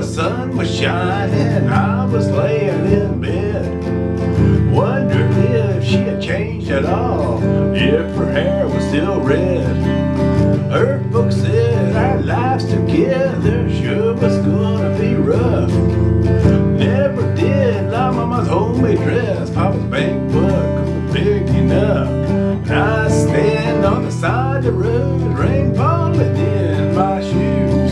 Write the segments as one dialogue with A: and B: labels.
A: The sun was shining, I was laying in bed, wondering if she had changed at all, if her hair was still red. Her folks said our lives together sure was gonna be rough. Never did like Mama's homemade dress, Papa's bank book was big enough. And I stand on the side of the road, rain falling in my shoes,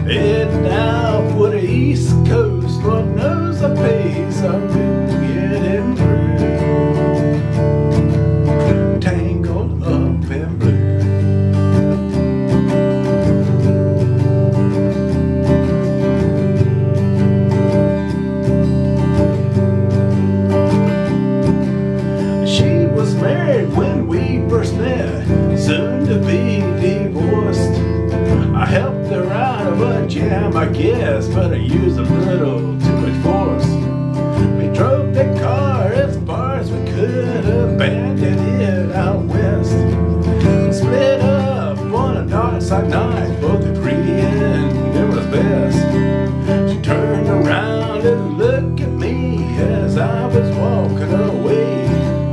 A: heading out for the East Coast. Lord knows the pace I'm getting through. Tangled up in blue. She was married when we first met, soon to be divorced. I helped her out of a jam, I guess, but I used a little too much force. We drove that car as far as we could, abandoned it out west. Split up on a dark side night, both agreeing it was best. She turned around and looked at me as I was walking away.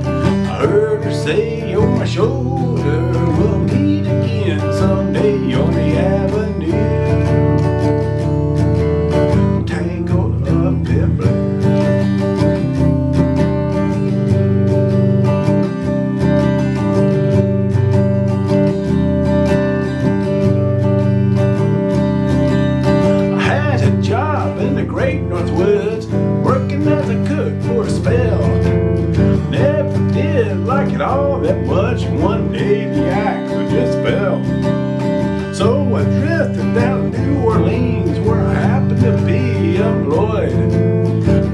A: I heard her say on my shoulder, we'll meet again someday on the avenue. Tangled up in blue. I had a job in the great North Woods, working as a cook for a spell. Never did like it all that much. One day the axe just fell. So I drifted down to New Orleans, where I happened to be employed,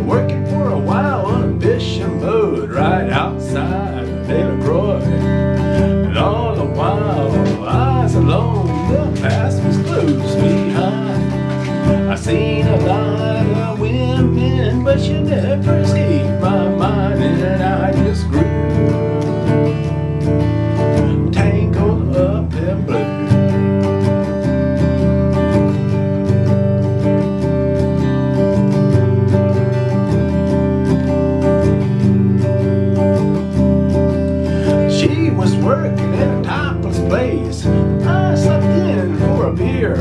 A: working for a while on a fishing boat right outside of De La Croix. And all the while I was alone, the past was close behind. I seen a lot of women, but you never escaped my mind, and I just grew tangled up in blue. She was working in a topless place. I slept in for a beer.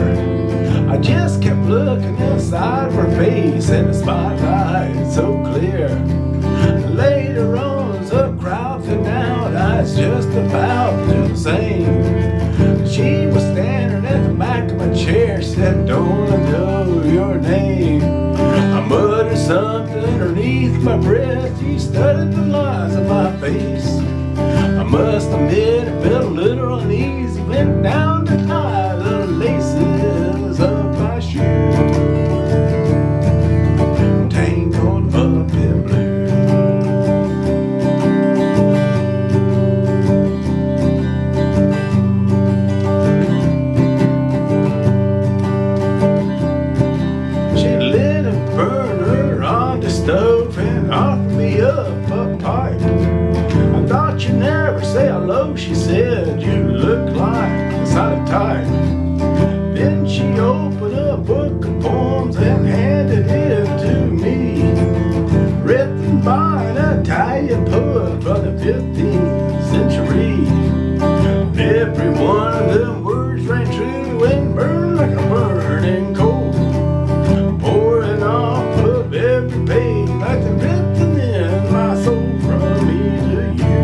A: I just kept looking inside her face, and the spotlight so clear. Later on, as the crowd thinned out, I was just about to do the same. She was standing at the back of my chair, said, "Don't I know your name?" I muttered something underneath my breath. She studied the lines of my face. I must admit it felt a little uneasy, went down to tie the laces of my shoes. Tangled up in blue. She lit a burner on the stove and offered me up a pipe. I thought you'd never say hello, she said. You look like a solid type. Then she opened a book of poems and handed it to me, written by an Italian poet from the 15th century. Every one of them words rang true and burned like a burning coal, pouring off of every page like the written in my soul from me to you.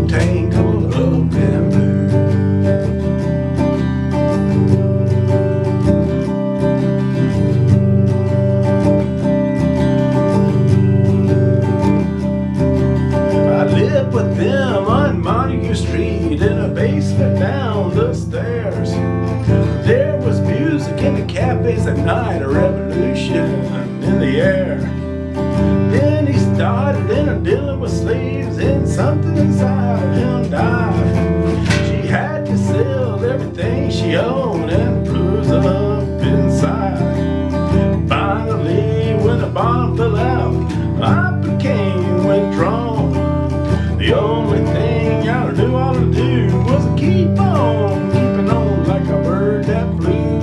A: Tangled up in blue. With them on Montague Street, in a basement down the stairs. There was music in the cafes at night, a revolution in the air. Then he started in a dealing with slaves, and something inside him died. She had to sell everything she owned and froze up inside. Finally, when the bomb fell out, I became withdrawn. The only thing I knew how to do was keep on keeping on like a bird that flew.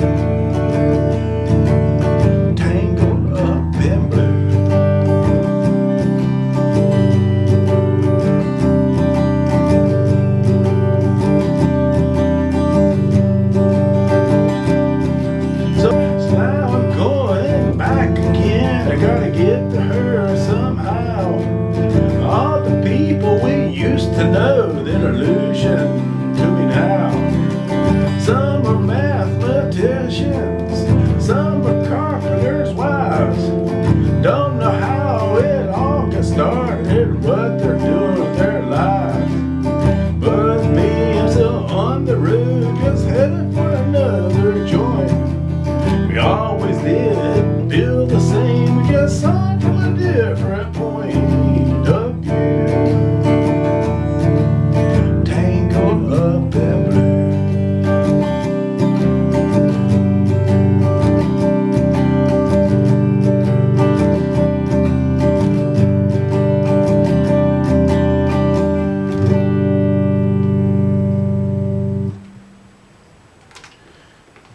A: friends, some are carpenters' wives. Don't know how it all got started, what they're doing with their lives. But me, I'm still on the road, just headed for another joint. We always did